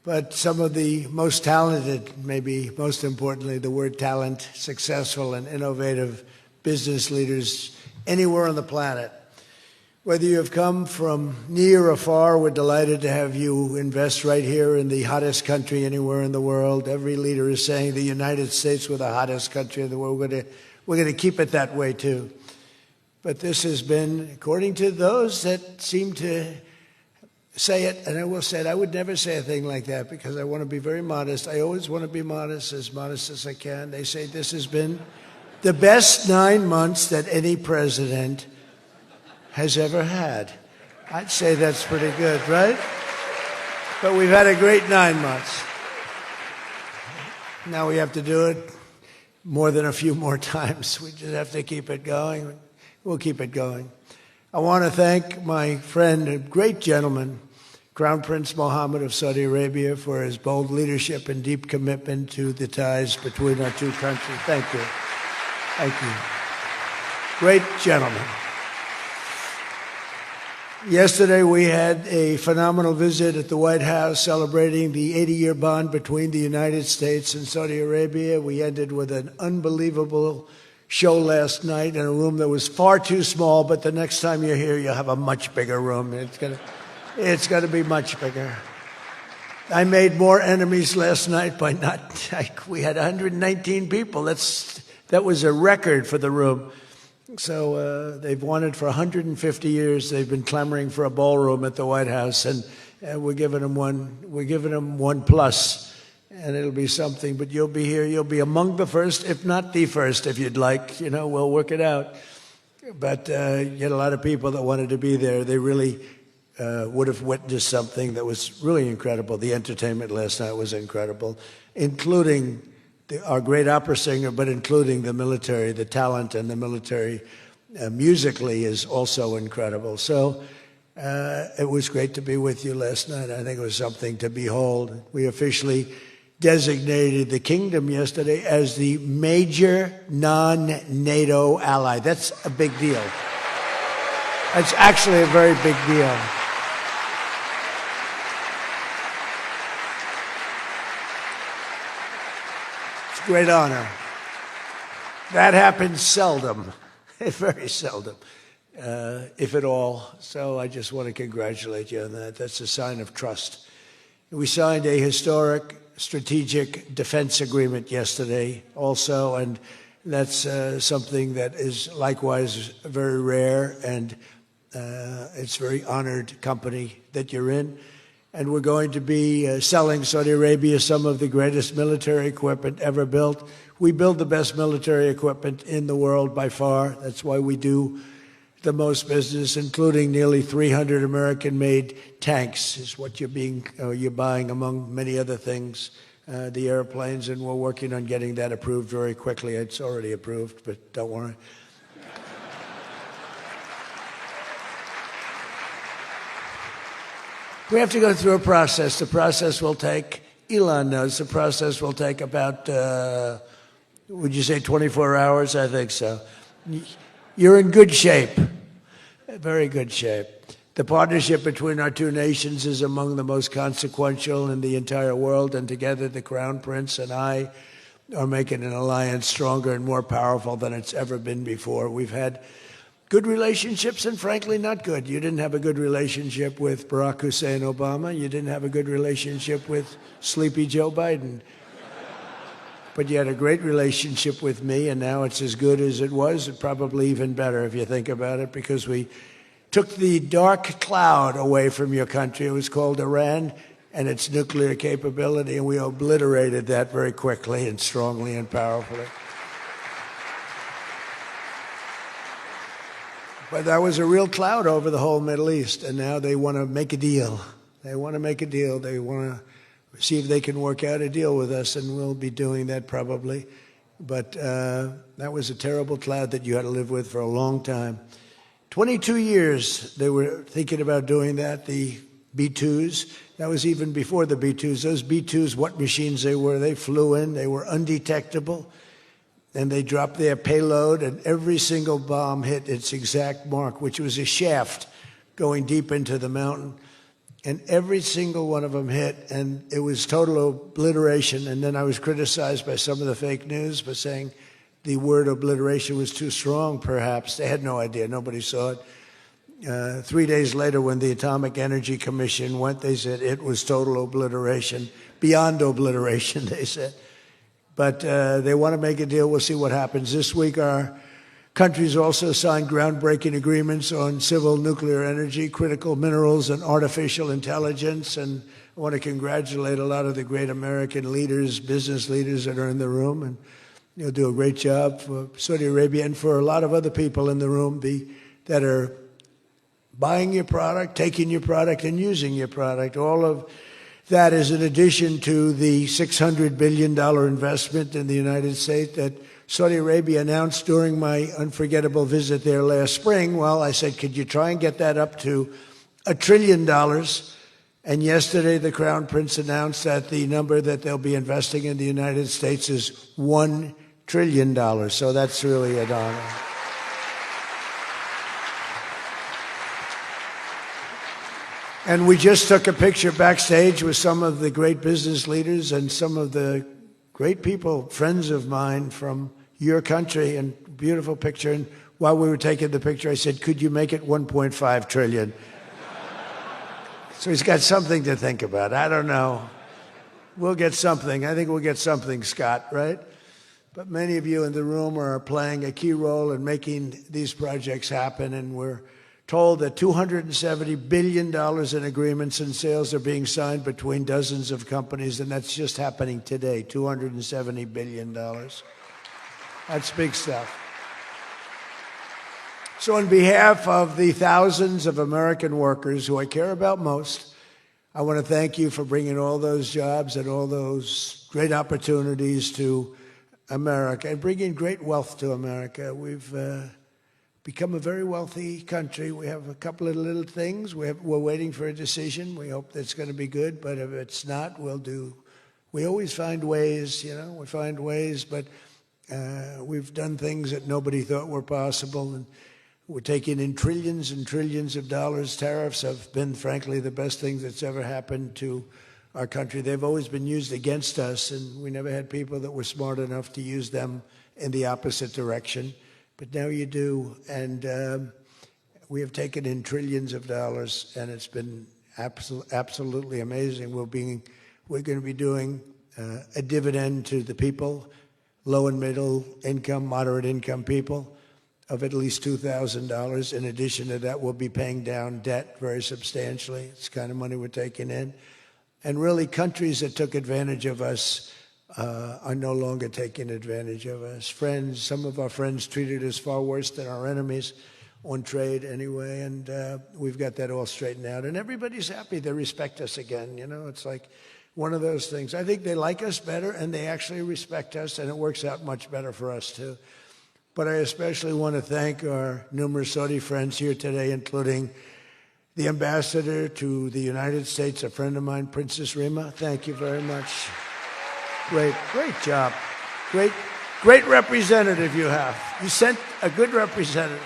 but some of the most talented, maybe most importantly, the word talent, successful and innovative business leaders anywhere on the planet. Whether you have come from near or far, we're delighted to have you invest right here in the hottest country anywhere in the world. Every leader is saying the United States, we're the hottest country in the world. We're going to keep it that way too. But this has been, according to those that seem to say it, and I will say it, I would never say a thing like that because I want to be very modest. I always want to be modest as I can. They say this has been the best 9 months that any president has ever had. I'd say that's pretty good, right? But we've had a great 9 months. Now we have to do it more than a few more times. We just have to keep it going. We'll keep it going. I want to thank my friend, a great gentleman, Crown Prince Mohammed of Saudi Arabia, for his bold leadership and deep commitment to the ties between our two countries. Thank you. Thank you. Great gentleman. Yesterday we had a phenomenal visit at the White House celebrating the 80-year bond between the United States and Saudi Arabia. We ended with an unbelievable show last night in a room that was far too small, but the next time you're here, you'll have a much bigger room. It's going to be much bigger. I made more enemies last night by we had 119 people. That was a record for the room. So they've wanted for 150 years. They've been clamoring for a ballroom at the White House, and we're giving them one. We're giving them one plus, and it'll be something. But you'll be here. You'll be among the first, if not the first, if you'd like. You know, we'll work it out. But you had a lot of people that wanted to be there. They really would have witnessed something that was really incredible. The entertainment last night was incredible, including our great opera singer, but including the military. The talent and the military musically is also incredible. So it was great to be with you last night. I think it was something to behold. We officially designated the kingdom yesterday as the major non-NATO ally. That's a big deal. That's actually a very big deal. Great honor. That happens seldom, very seldom, if at all. So I just want to congratulate you on that. That's a sign of trust. We signed a historic strategic defense agreement yesterday also, and that's something that is likewise very rare, and it's a very honored company that you're in. And we're going to be selling Saudi Arabia some of the greatest military equipment ever built. We build the best military equipment in the world by far. That's why we do the most business, including nearly 300 American-made tanks is what you're buying, among many other things, the airplanes, and we're working on getting that approved very quickly. It's already approved, but don't worry. We have to go through a process. The process will take, Elon knows, the process will take about, would you say 24 hours? I think so. You're in good shape, very good shape. The partnership between our two nations is among the most consequential in the entire world, and together the Crown Prince and I are making an alliance stronger and more powerful than it's ever been before. We've had good relationships and, frankly, not good. You didn't have a good relationship with Barack Hussein Obama. You didn't have a good relationship with Sleepy Joe Biden. But you had a great relationship with me, and now it's as good as it was, and probably even better if you think about it, because we took the dark cloud away from your country. It was called Iran and its nuclear capability, and we obliterated that very quickly and strongly and powerfully. But that was a real cloud over the whole Middle East, and now they want to make a deal. They want to make a deal. They want to see if they can work out a deal with us, and we'll be doing that probably. But that was a terrible cloud that you had to live with for a long time. 22 years they were thinking about doing that, the B-2s. That was even before the B-2s. Those B-2s, what machines they were, they flew in, they were undetectable. And they dropped their payload, and every single bomb hit its exact mark, which was a shaft going deep into the mountain. and every single one of them hit, and it was total obliteration. And then I was criticized by some of the fake news for saying the word obliteration was too strong, perhaps. They had no idea. Nobody saw it. 3 days later, when the Atomic Energy Commission went, they said it was total obliteration, beyond obliteration, they said. But they want to make a deal. We'll see what happens. This week, our countries also signed groundbreaking agreements on civil nuclear energy, critical minerals, and artificial intelligence. And I want to congratulate a lot of the great American leaders, business leaders that are in the room. And you'll do a great job for Saudi Arabia and for a lot of other people in the room that are buying your product, taking your product, and using your product. All of that is in addition to the $600 billion investment in the United States that Saudi Arabia announced during my unforgettable visit there last spring. Well, I said, could you try and get that up to $1 trillion? And yesterday, the Crown Prince announced that the number that they'll be investing in the United States is $1 trillion. So that's really an honor. And we just took a picture backstage with some of the great business leaders and some of the great people, friends of mine from your country, and beautiful picture. And while we were taking the picture, I said, could you make it 1.5 trillion? So he's got something to think about. I don't know. We'll get something. I think we'll get something, Scott, right? But many of you in the room are playing a key role in making these projects happen, and we're told that $270 billion in agreements and sales are being signed between dozens of companies, and that's just happening today, $270 billion. That's big stuff. So on behalf of the thousands of American workers who I care about most, I want to thank you for bringing all those jobs and all those great opportunities to America and bringing great wealth to America. We've become a very wealthy country. We have a couple of little things. We're waiting for a decision. We hope that's going to be good, but if it's not, we always find ways, we find ways, but we've done things that nobody thought were possible, and we're taking in trillions and trillions of dollars. Tariffs have been, frankly, the best thing that's ever happened to our country. They've always been used against us, and we never had people that were smart enough to use them in the opposite direction. But now you do, and we have taken in trillions of dollars, and it's been absolutely amazing. We're going to be doing a dividend to the people, low and middle income, moderate income people, of at least $2,000. In addition to that, we'll be paying down debt very substantially. It's the kind of money we're taking in. And really, countries that took advantage of us are no longer taking advantage of us. Some of our friends treated us far worse than our enemies on trade anyway, and we've got that all straightened out. And everybody's happy. They respect us again. It's like one of those things. I think they like us better, and they actually respect us, and it works out much better for us, too. But I especially want to thank our numerous Saudi friends here today, including the ambassador to the United States, a friend of mine, Princess Rima. Thank you very much. Great job. Great representative you have. You sent a good representative.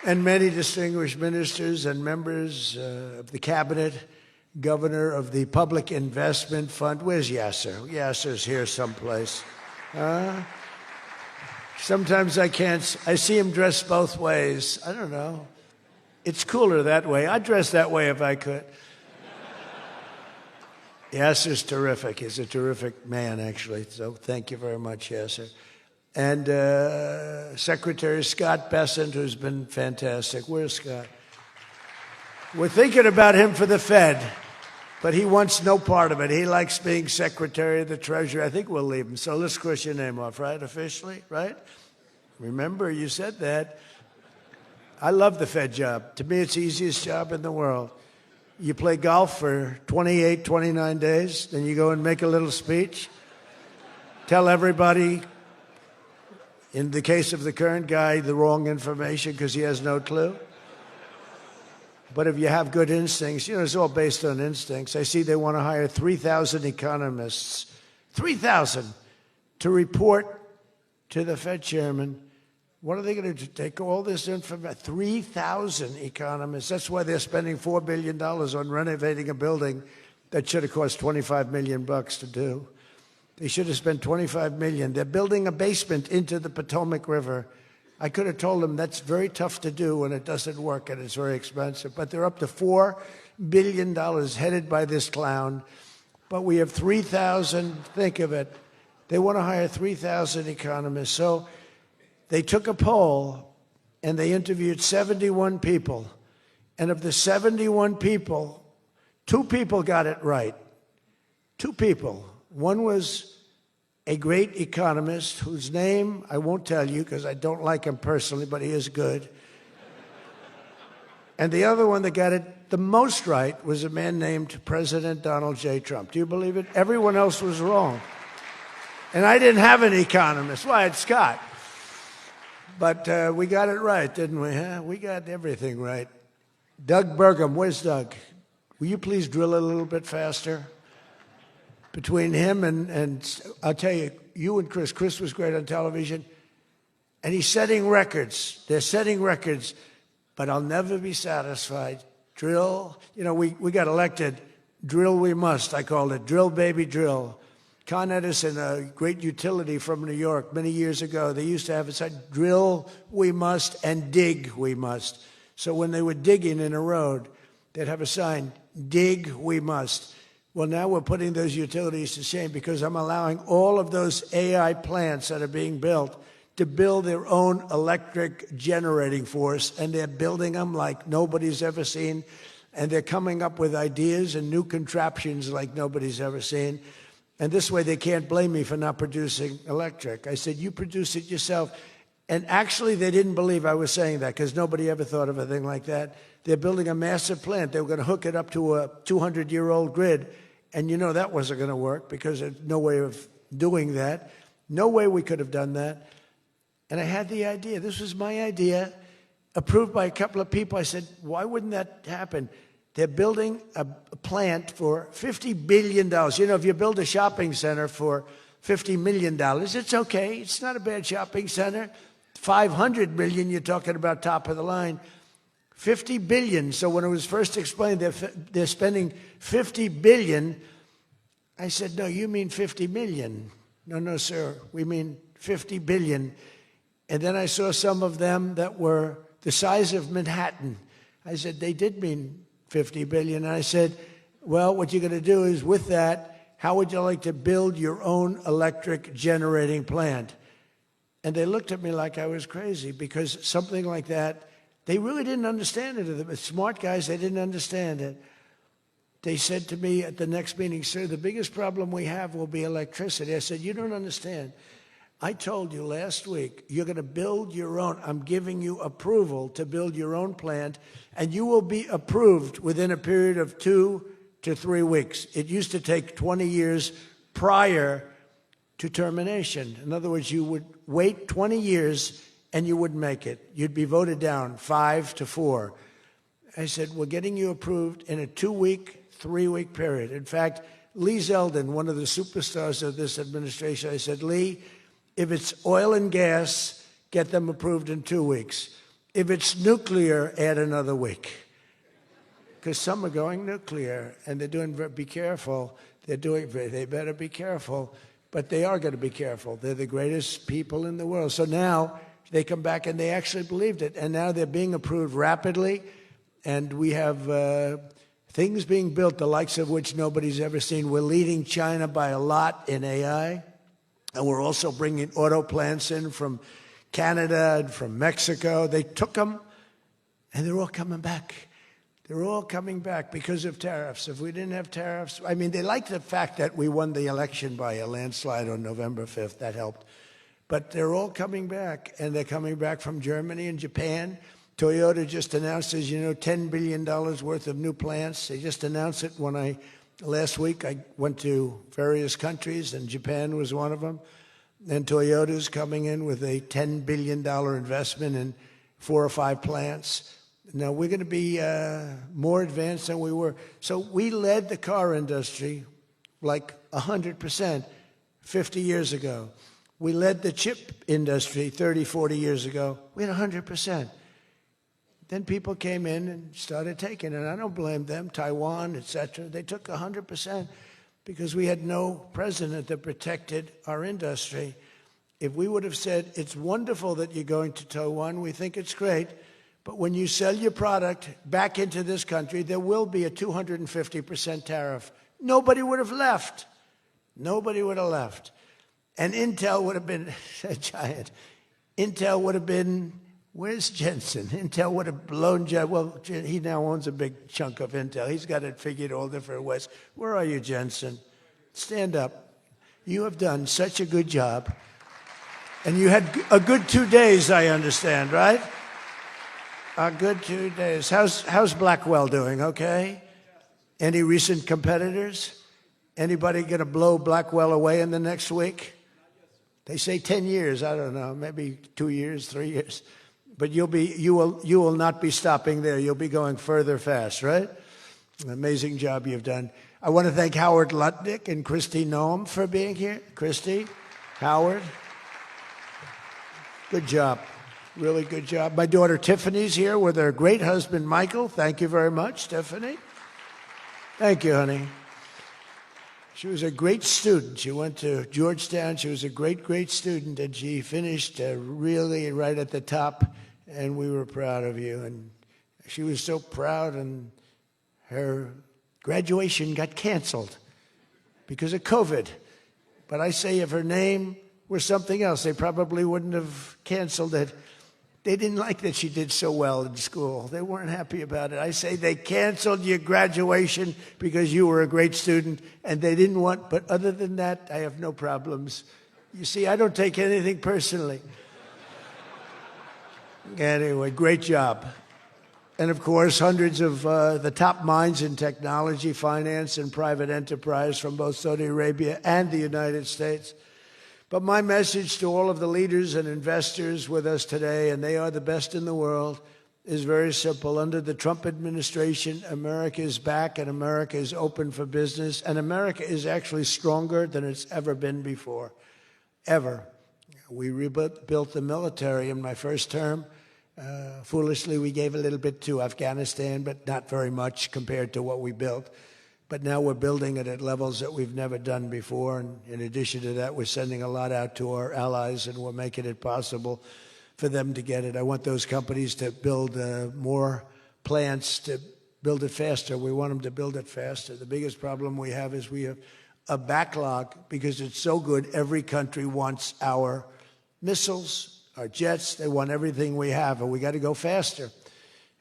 And many distinguished ministers and members of the cabinet, governor of the Public Investment Fund. Where's Yasser? Yasser's here someplace. Sometimes I see him dressed both ways. I don't know. It's cooler that way. I'd dress that way if I could. Yasser's terrific. He's a terrific man, actually. So thank you very much, Yasser. And Secretary Scott Bessent, who's been fantastic. Where's Scott? We're thinking about him for the Fed, but he wants no part of it. He likes being Secretary of the Treasury. I think we'll leave him. So let's cross your name off, right? Officially, right? Remember, you said that. I love the Fed job. To me, it's the easiest job in the world. You play golf for 28, 29 days, then you go and make a little speech, tell everybody, in the case of the current guy, the wrong information because he has no clue. But if you have good instincts, it's all based on instincts. I see they want to hire 3,000 economists, 3,000, to report to the Fed chairman What are they going to do? Take all this information? 3,000 economists. That's why they're spending $4 billion on renovating a building that should have cost $25 million to do. They should have spent $25 million. They're building a basement into the Potomac River. I could have told them that's very tough to do and it doesn't work and it's very expensive. But they're up to $4 billion headed by this clown. But we have 3,000, think of it. They want to hire 3,000 economists. So they took a poll and they interviewed 71 people. And of the 71 people, 2 people got it right. 2 people. One was a great economist whose name I won't tell you because I don't like him personally, but he is good. And the other one that got it the most right was a man named President Donald J. Trump. Do you believe it? Everyone else was wrong. And I didn't have an economist. Well, I had Scott. But we got it right, didn't we? Huh? We got everything right. Doug Burgum, where's Doug? Will you please drill a little bit faster? Between him and I'll tell you, you and Chris was great on television, and he's setting records. They're setting records, but I'll never be satisfied. Drill, you know, we got elected. Drill we must, I called it. Drill, baby, drill. Con Edison, a great utility from New York many years ago, they used to have it said, drill we must and dig we must. So when they were digging in a road, they'd have a sign, dig we must. Well, now we're putting those utilities to shame because I'm allowing all of those AI plants that are being built to build their own electric generating force, and they're building them like nobody's ever seen, and they're coming up with ideas and new contraptions like nobody's ever seen. And this way they can't blame me for not producing electric. I said, you produce it yourself. And actually they didn't believe I was saying that because nobody ever thought of a thing like that. They're building a massive plant. They were going to hook it up to a 200-year-old grid. And you know that wasn't going to work because there's no way of doing that. No way we could have done that. And I had the idea. This was my idea, approved by a couple of people. I said, why wouldn't that happen? They're building a plant for $50 billion. You know, if you build a shopping center for $50 million, it's okay. It's not a bad shopping center. $500 million, you're talking about top of the line. $50 billion. So when it was first explained, they're spending $50 billion. I said, no, you mean 50 million. No, sir, we mean 50 billion. And then I saw some of them that were the size of Manhattan. I said, they did mean 50 billion. And I said, well, what you're going to do is with that, how would you like to build your own electric generating plant? And they looked at me like I was crazy because something like that, they really didn't understand it. The smart guys, they didn't understand it. They said to me at the next meeting, sir, the biggest problem we have will be electricity. I said, you don't understand. I told you last week, you're going to build your own. I'm giving you approval to build your own plant, and you will be approved within a period of 2 to 3 weeks. It used to take 20 years prior to termination. In other words, you would wait 20 years and you wouldn't make it. You'd be voted down 5 to 4. I said, we're getting you approved in a 2-week, 3-week period. In fact, Lee Zeldin, one of the superstars of this administration, I said, Lee, if it's oil and gas, get them approved in 2 weeks. If it's nuclear, add another week. Because some are going nuclear, and they're doing, be careful. They better be careful. But they are going to be careful. They're the greatest people in the world. So now they come back and they actually believed it. And now they're being approved rapidly. And we have things being built, the likes of which nobody's ever seen. We're leading China by a lot in AI. And we're also bringing auto plants in from Canada and from Mexico. They took them, and they're all coming back. They're all coming back because of tariffs. If we didn't have tariffs, I mean, they like the fact that we won the election by a landslide on November 5th. That helped. But they're all coming back, and they're coming back from Germany and Japan. Toyota just announced, as you know, $10 billion worth of new plants. They just announced it last week. I went to various countries, and Japan was one of them. And Toyota's coming in with a $10 billion investment in 4 or 5 plants. Now, we're going to be more advanced than we were. So we led the car industry like 100% 50 years ago. We led the chip industry 30, 40 years ago. We had 100%. Then people came in and started taking it. I don't blame them, Taiwan, etc. They took 100% because we had no president that protected our industry. If we would have said, it's wonderful that you're going to Taiwan, we think it's great, but when you sell your product back into this country, there will be a 250% tariff. Nobody would have left. Nobody would have left. And Intel would have been a giant. Intel would have been, where's Jensen? Intel would have blown, well, he now owns a big chunk of Intel. He's got it figured all different ways. Where are you, Jensen? Stand up. You have done such a good job. And you had a good 2 days, I understand, right? A good 2 days. How's Blackwell doing, okay? Any recent competitors? Anybody going to blow Blackwell away in the next week? They say 10 years. I don't know. Maybe 2 years, 3 years. But you will not be stopping there. You'll be going further fast, right? An amazing job you've done. I want to thank Howard Lutnick and Christy Noem for being here. Christy, Howard, good job. Really good job. My daughter Tiffany's here with her great husband, Michael. Thank you very much, Tiffany. Thank you, honey. She was a great student. She went to Georgetown. She was a great, great student, and she finished really right at the top, and we were proud of you. And she was so proud, and her graduation got canceled because of COVID. But I say if her name were something else, they probably wouldn't have canceled it. They didn't like that she did so well in school. They weren't happy about it. I say they canceled your graduation because you were a great student, and they didn't want, but other than that, I have no problems. You see, I don't take anything personally. Anyway, great job. And of course, hundreds of the top minds in technology, finance, and private enterprise from both Saudi Arabia and the United States. But my message to all of the leaders and investors with us today, and they are the best in the world, is very simple. Under the Trump administration, America is back and America is open for business. And America is actually stronger than it's ever been before, ever. We rebuilt the military in my first term. Foolishly, we gave a little bit to Afghanistan, but not very much compared to what we built. But now we're building it at levels that we've never done before. And in addition to that, we're sending a lot out to our allies, and we're making it possible for them to get it. I want those companies to build more plants, to build it faster. We want them to build it faster. The biggest problem we have is we have a backlog because it's so good. Every country wants our missiles, our jets. They want everything we have, and we got to go faster.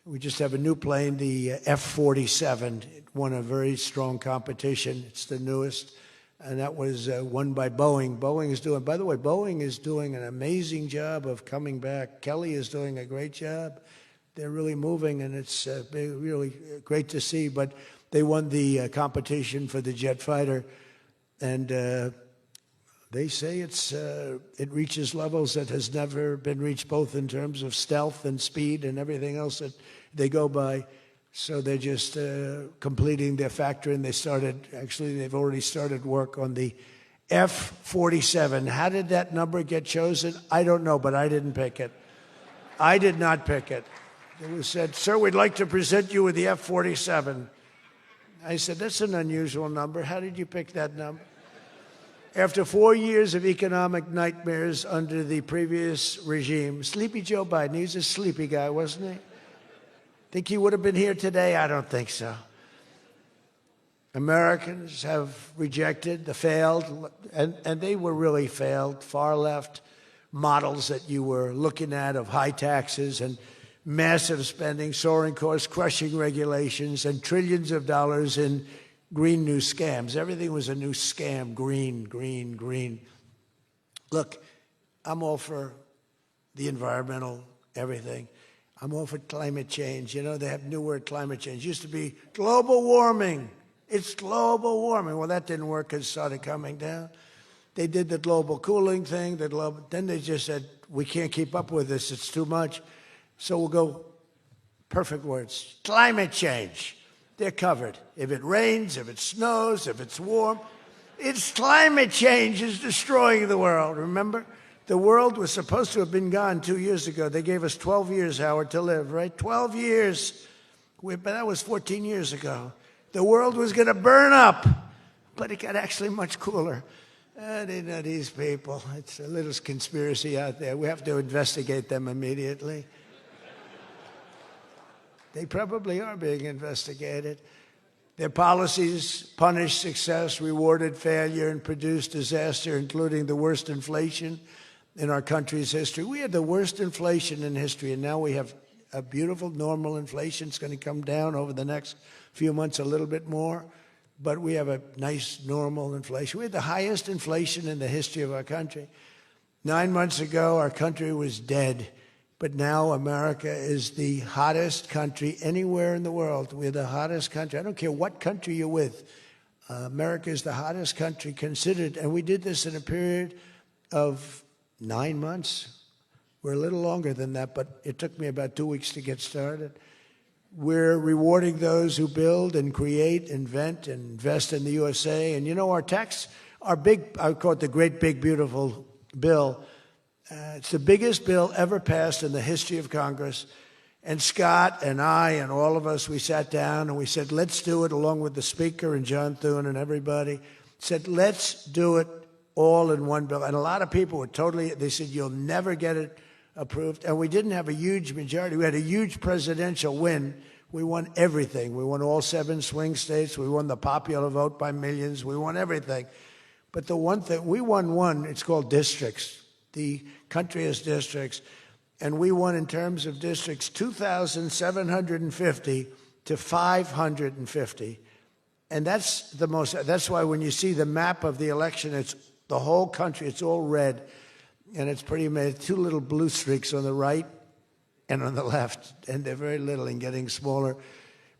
We just have a new plane, the F-47. It won a very strong competition. It's the newest, and that was won by Boeing. By the way, Boeing is doing an amazing job of coming back. Kelly is doing a great job. They're really moving, and it's really great to see. But they won the competition for the jet fighter, and they say it reaches levels that has never been reached, both in terms of stealth and speed and everything else that they go by. So they're just completing their factory, and they've already started work on the F-47. How did that number get chosen? I don't know, but I didn't pick it. I did not pick it. It was said, sir, we'd like to present you with the F-47. I said, that's an unusual number. How did you pick that number? After 4 years of economic nightmares under the previous regime, Sleepy Joe Biden, he was a sleepy guy, wasn't he? Think he would have been here today? I don't think so. Americans have rejected the failed, and they were really failed, far left models that you were looking at of high taxes and massive spending, soaring costs, crushing regulations, and trillions of dollars in green new scams. Everything was a new scam, green, green, green. Look, I'm all for the environmental, everything. I'm all for climate change. You know, they have a new word, climate change. It used to be global warming. It's global warming. Well, that didn't work because it started coming down. They did the global cooling thing. Then they just said, we can't keep up with this. It's too much. So we'll go, perfect words, climate change. They're covered. If it rains, if it snows, if it's warm, It's climate change is destroying the world, remember? The world was supposed to have been gone 2 years ago. They gave us 12 years, Howard, to live, right? 12 years. But that was 14 years ago. The world was going to burn up, but it got actually much cooler. They know these people. It's a little conspiracy out there. We have to investigate them immediately. They probably are being investigated. Their policies punished success, rewarded failure, and produced disaster, including the worst inflation in our country's history. We had the worst inflation in history, and now we have a beautiful normal inflation. It's going to come down over the next few months a little bit more, but we have a nice normal inflation. We had the highest inflation in the history of our country. 9 months ago, our country was dead. But now America is the hottest country anywhere in the world. We're the hottest country. I don't care what country you're with. America is the hottest country considered. And we did this in a period of 9 months. We're a little longer than that, but it took me about 2 weeks to get started. We're rewarding those who build and create, invent, and invest in the USA. And you know, our tax, our big, I call it the great big beautiful bill. It's the biggest bill ever passed in the history of Congress. And Scott and I and all of us, we sat down and we said, let's do it, along with the Speaker and John Thune and everybody, said, let's do it all in one bill. And a lot of people were totally, they said, you'll never get it approved. And we didn't have a huge majority. We had a huge presidential win. We won everything. We won all 7 swing states. We won the popular vote by millions. We won everything. But the one thing, we won one, it's called districts. The country has districts, and we won in terms of districts 2,750 to 550. And that's the most, that's why when you see the map of the election, it's the whole country, it's all red, and it's pretty amazing. 2 little blue streaks on the right and on the left, and they're very little and getting smaller.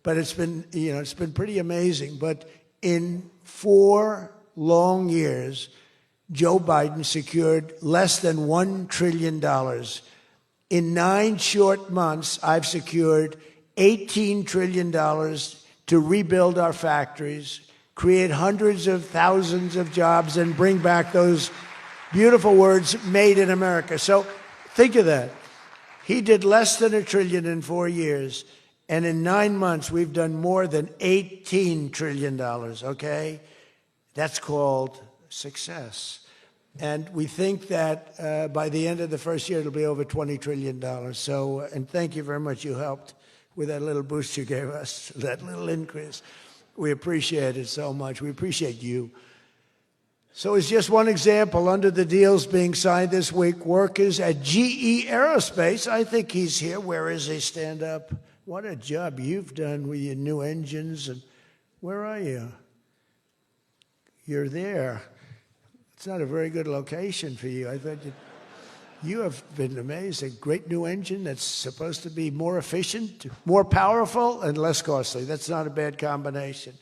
But it's been, you know, it's been pretty amazing. But in 4 long years, Joe Biden secured less than $1 trillion. In 9 short months, I've secured $18 trillion to rebuild our factories, create hundreds of thousands of jobs, and bring back those beautiful words, made in America. So think of that. He did less than $1 trillion in 4 years, and in 9 months, we've done more than $18 trillion, okay? That's called success. And we think that by the end of the first year, it'll be over $20 trillion. So, and thank you very much. You helped with that little boost you gave us, that little increase. We appreciate it so much. We appreciate you. So it's just one example. Under the deals being signed this week, workers at GE Aerospace, I think he's here. Where is he? Stand up. What a job you've done with your new engines. And where are you? You're there. It's not a very good location for you. I thought you have been amazing. Great new engine that's supposed to be more efficient, more powerful, and less costly. That's not a bad combination.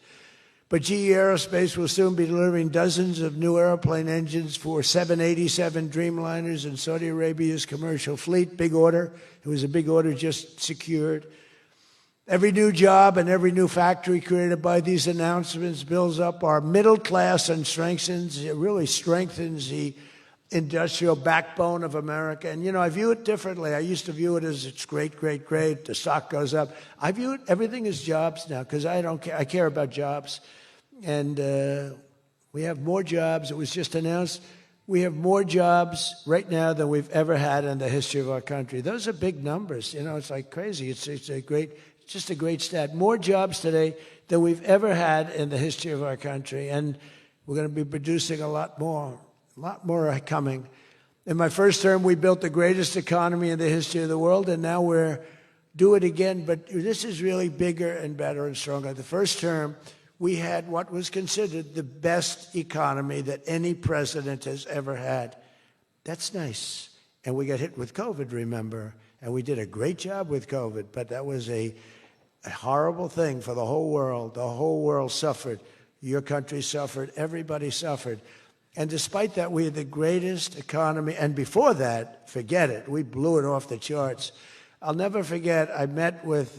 But GE Aerospace will soon be delivering dozens of new airplane engines for 787 Dreamliners in Saudi Arabia's commercial fleet. Big order. It was a big order just secured. Every new job and every new factory created by these announcements builds up our middle class and strengthens, it really strengthens the industrial backbone of America. And, you know, I view it differently. I used to view it as it's great, great, great. The stock goes up. I view it, everything as jobs now, because I don't care. I care about jobs. And we have more jobs. It was just announced. We have more jobs right now than we've ever had in the history of our country. Those are big numbers. You know, it's like crazy. It's a great... just a great stat. More jobs today than we've ever had in the history of our country. And we're going to be producing a lot more are coming. In my first term, we built the greatest economy in the history of the world, and now we're do it again. But this is really bigger and better and stronger. The first term, we had what was considered the best economy that any president has ever had. That's nice. And we got hit with COVID, remember? And we did a great job with COVID, but that was a horrible thing for the whole world. The whole world suffered. Your country suffered. Everybody suffered. And despite that, we had the greatest economy. And before that, forget it. We blew it off the charts. I'll never forget, I met with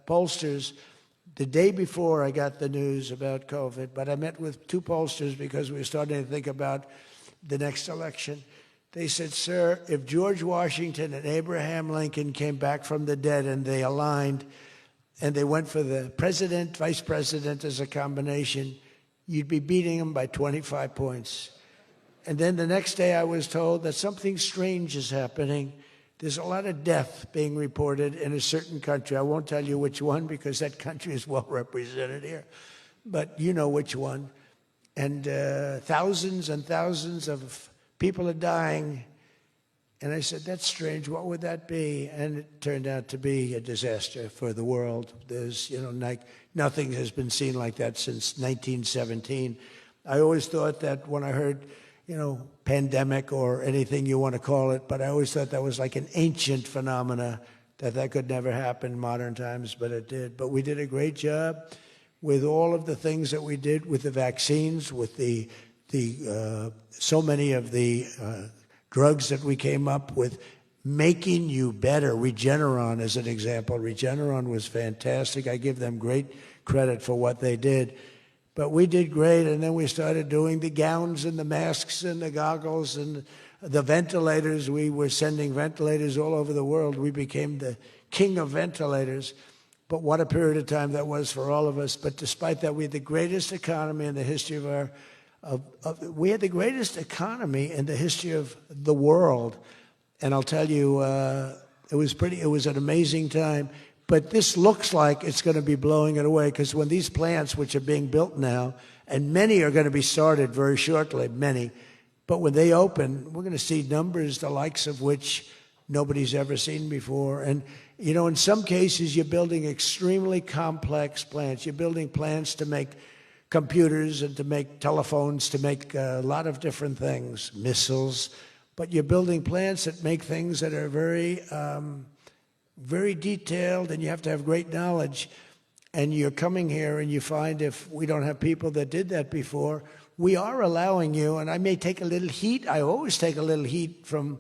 pollsters the day before I got the news about COVID, but I met with two pollsters because we were starting to think about the next election. They said, sir, if George Washington and Abraham Lincoln came back from the dead and they aligned and they went for the president, vice president as a combination, you'd be beating them by 25 points. And then the next day I was told that something strange is happening. There's a lot of death being reported in a certain country. I won't tell you which one because that country is well represented here, but you know which one. And thousands and thousands of people are dying. And I said, that's strange. What would that be? And it turned out to be a disaster for the world. There's, nothing has been seen like that since 1917. I always thought that when I heard, pandemic or anything you want to call it, but I always thought that was like an ancient phenomena, that could never happen in modern times, but it did. But we did a great job with all of the things that we did with the vaccines, with the so many of the drugs that we came up with, making you better. Regeneron as an example. Regeneron was fantastic. I give them great credit for what they did. But we did great, and then we started doing the gowns and the masks and the goggles and the ventilators. We were sending ventilators all over the world. We became the king of ventilators. But what a period of time that was for all of us. But despite that, we had the greatest economy in the history we had the greatest economy in the history of the world. And I'll tell you, it was an amazing time. But this looks like it's going to be blowing it away, because when these plants, which are being built now, and many are going to be started very shortly, many, but when they open, we're going to see numbers the likes of which nobody's ever seen before. And, in some cases, you're building extremely complex plants. You're building plants to make computers and to make telephones, to make a lot of different things, missiles. But you're building plants that make things that are very very detailed, and you have to have great knowledge. And you're coming here and you find, if we don't have people that did that before, we are allowing you, and I may take a little heat. I always take a little heat from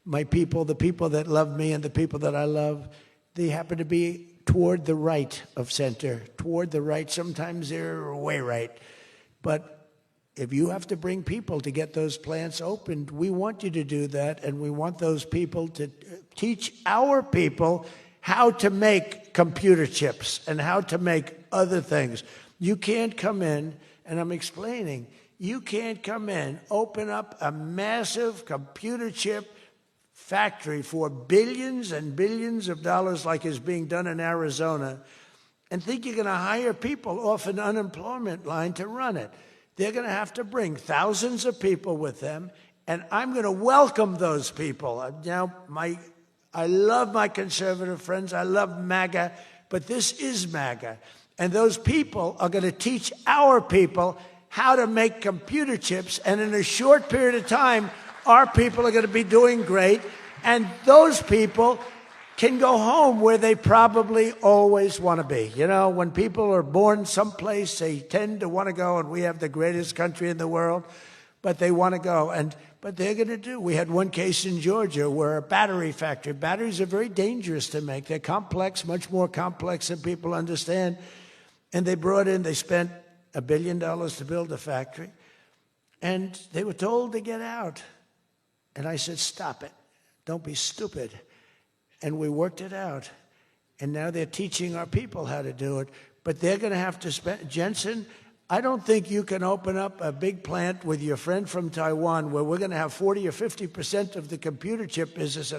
my people, the people that love me and the people that I love. They happen to be toward the right of center, toward the right. Sometimes they're way right. But if you have to bring people to get those plants opened, we want you to do that, and we want those people to teach our people how to make computer chips and how to make other things. You can't come in, and I'm explaining, you can't come in, open up a massive computer chip factory for billions and billions of dollars like is being done in Arizona, and think you're going to hire people off an unemployment line to run it. They're going to have to bring thousands of people with them, and I'm going to welcome those people. Now, I love my conservative friends. I love MAGA, but this is MAGA. And those people are going to teach our people how to make computer chips, and in a short period of time, our people are going to be doing great, and those people can go home where they probably always want to be. When people are born someplace, they tend to want to go, and we have the greatest country in the world, but they want to go. But they're going to do. We had one case in Georgia where a battery factory, batteries are very dangerous to make. They're complex, much more complex than people understand. And they spent $1 billion to build a factory, and they were told to get out. And I said, stop it. Don't be stupid. And we worked it out. And now they're teaching our people how to do it. But they're going to have to spend, Jensen, I don't think you can open up a big plant with your friend from Taiwan where we're going to have 40 or 50% of the computer chip business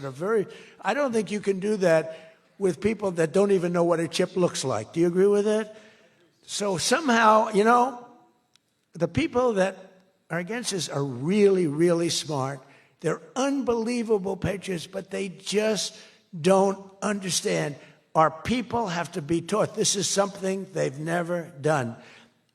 I don't think you can do that with people that don't even know what a chip looks like. Do you agree with that? So somehow, the people that are against us are really, really smart. They're unbelievable patriots, but they just don't understand. Our people have to be taught. This is something they've never done.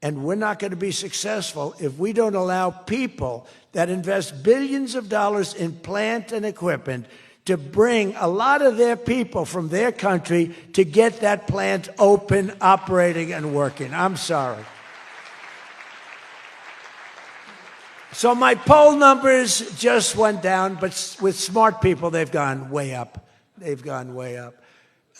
And we're not going to be successful if we don't allow people that invest billions of dollars in plant and equipment to bring a lot of their people from their country to get that plant open, operating, and working. I'm sorry. So my poll numbers just went down, but with smart people, they've gone way up. They've gone way up.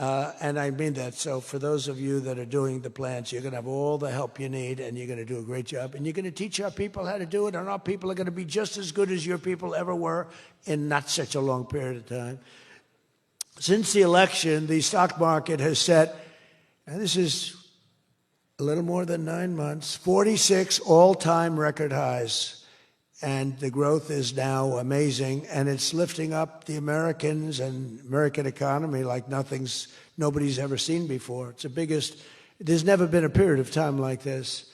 And I mean that. So for those of you that are doing the plants, you're going to have all the help you need, and you're going to do a great job. And you're going to teach our people how to do it, and our people are going to be just as good as your people ever were in not such a long period of time. Since the election, the stock market has set, and this is a little more than 9 months, 46 all-time record highs. And the growth is now amazing, and it's lifting up the Americans and American economy like nobody's ever seen before. It's the biggest. There's never been a period of time like this.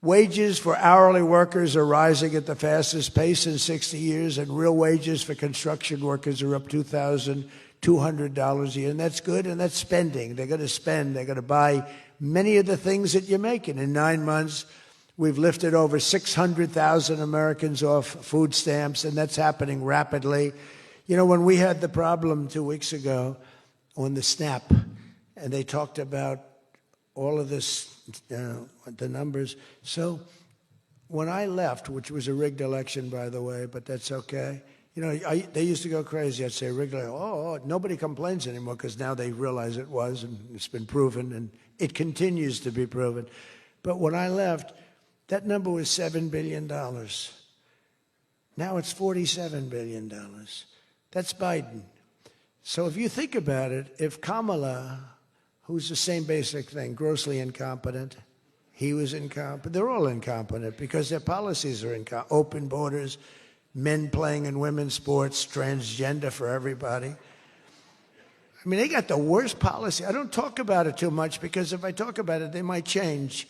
Wages for hourly workers are rising at the fastest pace in 60 years, and real wages for construction workers are up $2,200 a year, and that's good, and that's spending. They're going to spend. They're going to buy many of the things that you're making. In 9 months, we've lifted over 600,000 Americans off food stamps, and that's happening rapidly. You know, when we had the problem 2 weeks ago on the SNAP, and they talked about all of this, the numbers. So when I left, which was a rigged election, by the way, but that's okay. You know, they used to go crazy. I'd say rigged election. Oh, nobody complains anymore because now they realize it was, and it's been proven, and it continues to be proven. But when I left, that number was $7 billion. Now it's $47 billion. That's Biden. So if you think about it, if Kamala, who's the same basic thing, grossly incompetent, he was incompetent, they're all incompetent because their policies are incompetent. Open borders, men playing in women's sports, transgender for everybody. I mean, they got the worst policy. I don't talk about it too much because if I talk about it, they might change.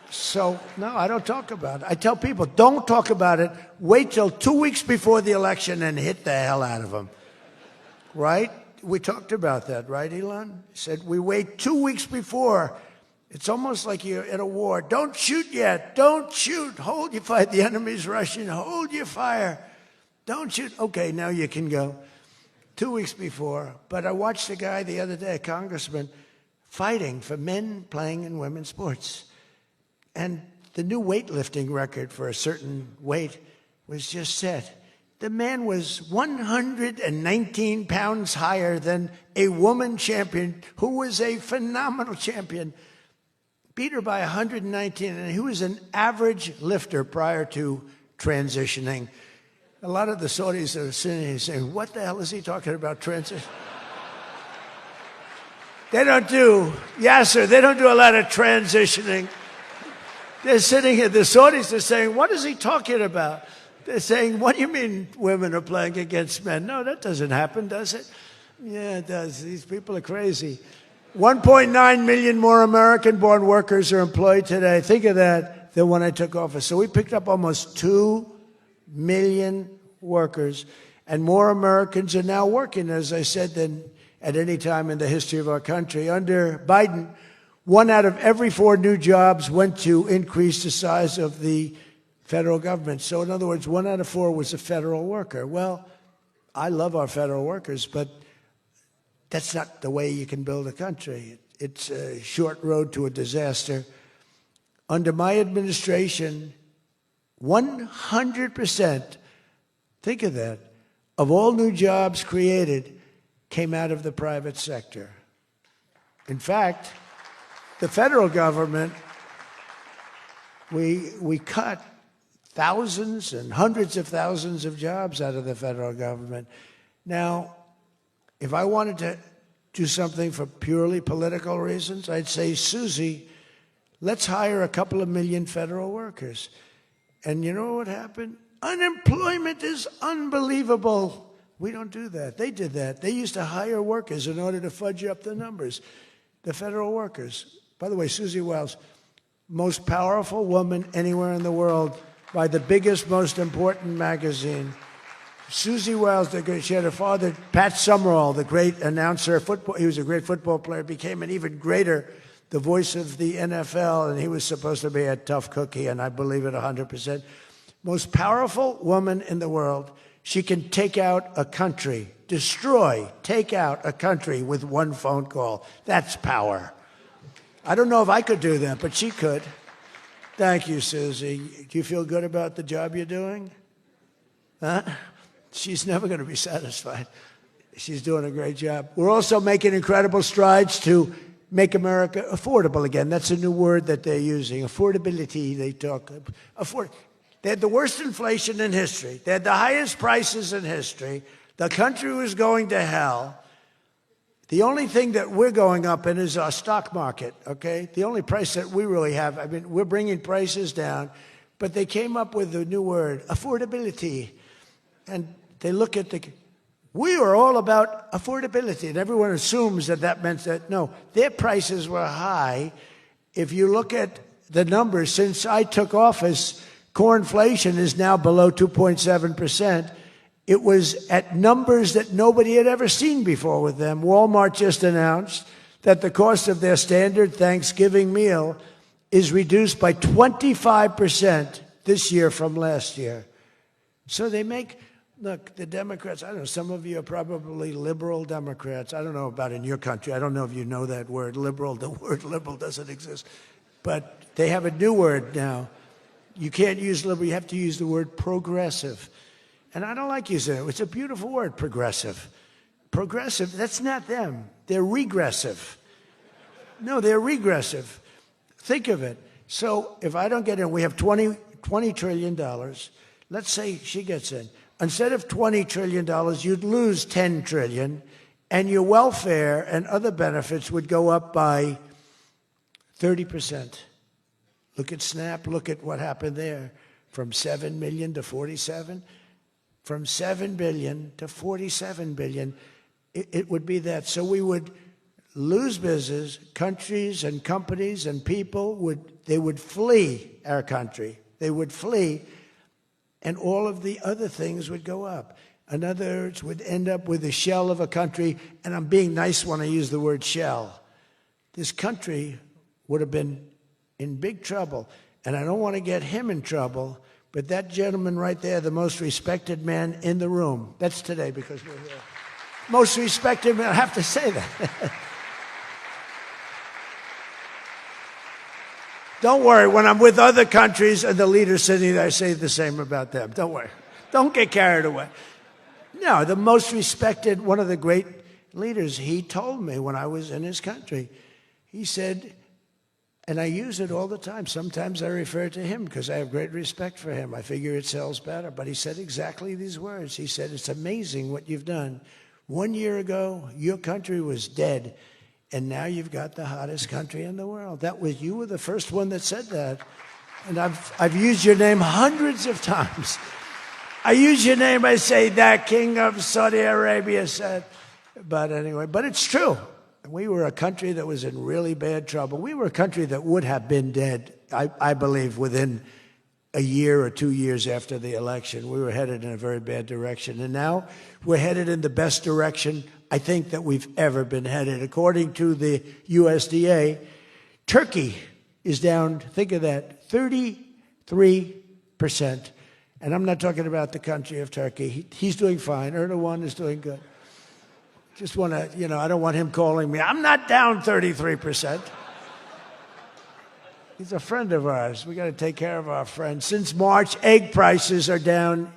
So, no, I don't talk about it. I tell people, don't talk about it. Wait till 2 weeks before the election and hit the hell out of them. Right? We talked about that, right, Elon? He said, we wait 2 weeks before. It's almost like you're at a war. Don't shoot yet. Don't shoot. Hold your fire. The enemy's rushing. Hold your fire. Don't shoot. Okay, now you can go. 2 weeks before. But I watched a guy the other day, a congressman, fighting for men playing in women's sports. And the new weightlifting record for a certain weight was just set. The man was 119 pounds higher than a woman champion who was a phenomenal champion. Beat her by 119, and he was an average lifter prior to transitioning. A lot of the Saudis are sitting here saying, what the hell is he talking about transition? They don't do a lot of transitioning. They're sitting here, the Saudis are saying, what is he talking about? They're saying, what do you mean women are playing against men? No, that doesn't happen, does it? Yeah, it does. These people are crazy. 1.9 million more American-born workers are employed today. Think of that, than when I took office. So we picked up almost 2 million workers, and more Americans are now working, as I said, than at any time in the history of our country. Under Biden, 1 out of every 4 new jobs went to increase the size of the federal government. So in other words, 1 out of 4 was a federal worker. Well, I love our federal workers, but that's not the way you can build a country. It's a short road to a disaster. Under my administration, 100%, think of that, of all new jobs created came out of the private sector. In fact, the federal government, we cut thousands and hundreds of thousands of jobs out of the federal government. Now, if I wanted to do something for purely political reasons, I'd say, Susie, let's hire a couple of million federal workers. And you know what happened? Unemployment is unbelievable. We don't do that. They did that. They used to hire workers in order to fudge up the numbers. The federal workers. By the way, Susie Wiles, most powerful woman anywhere in the world by the biggest, most important magazine. Susie Wiles, she had a father, Pat Summerall, the great announcer, football. He was a great football player, became an even greater, the voice of the NFL, and he was supposed to be a tough cookie, and I believe it 100%. Most powerful woman in the world. She can take out a country, take out a country with one phone call. That's power. I don't know if I could do that, but she could. Thank you, Susie. Do you feel good about the job you're doing? Huh? She's never going to be satisfied. She's doing a great job. We're also making incredible strides to make America affordable again. That's a new word that they're using. Affordability, they talk. They had the worst inflation in history. They had the highest prices in history. The country was going to hell. The only thing that we're going up in is our stock market, okay? The only price that we really have, I mean, we're bringing prices down, but they came up with a new word, affordability. And they look at we were all about affordability, and everyone assumes that that meant that, no, their prices were high. If you look at the numbers, since I took office, core inflation is now below 2.7%. It was at numbers that nobody had ever seen before with them. Walmart just announced that the cost of their standard Thanksgiving meal is reduced by 25% this year from last year. So they make, look, the Democrats, I don't know, some of you are probably liberal Democrats. I don't know about in your country. I don't know if you know that word, liberal. The word liberal doesn't exist. But they have a new word now. You can't use liberal. You have to use the word progressive. And I don't like using it. It's a beautiful word, progressive. Progressive, that's not them. They're regressive. No, they're regressive. Think of it. So if I don't get in, we have $20 trillion. Let's say she gets in. Instead of $20 trillion, you'd lose $10 trillion, and your welfare and other benefits would go up by 30%. Look at SNAP. Look at what happened there. From 7 million to 47. From 7 billion to 47 billion, it would be that. So we would lose business, countries and companies and people would flee our country. They would flee, and all of the other things would go up. In other words, would end up with a shell of a country, and I'm being nice when I use the word shell. This country would have been in big trouble, and I don't want to get him in trouble. But that gentleman right there, the most respected man in the room, that's today because we're here. Most respected man, I have to say that. Don't worry, when I'm with other countries and the leaders sitting there, I say the same about them. Don't worry. Don't get carried away. No, the most respected, one of the great leaders, he told me when I was in his country, he said, and I use it all the time. Sometimes I refer to him because I have great respect for him. I figure it sells better. But he said exactly these words. He said, it's amazing what you've done. 1 year ago, your country was dead, and now you've got the hottest country in the world. You were the first one that said that. And I've used your name hundreds of times. I use your name, I say, that king of Saudi Arabia said. But anyway, but it's true. We were a country that was in really bad trouble. We were a country that would have been dead, I believe, within a year or 2 years after the election. We were headed in a very bad direction. And now we're headed in the best direction, I think, that we've ever been headed. According to the USDA, Turkey is down, think of that, 33%. And I'm not talking about the country of Turkey. He's doing fine. Erdogan is doing good. Just want to, I don't want him calling me. I'm not down 33%. He's a friend of ours. We got to take care of our friends. Since March, egg prices are down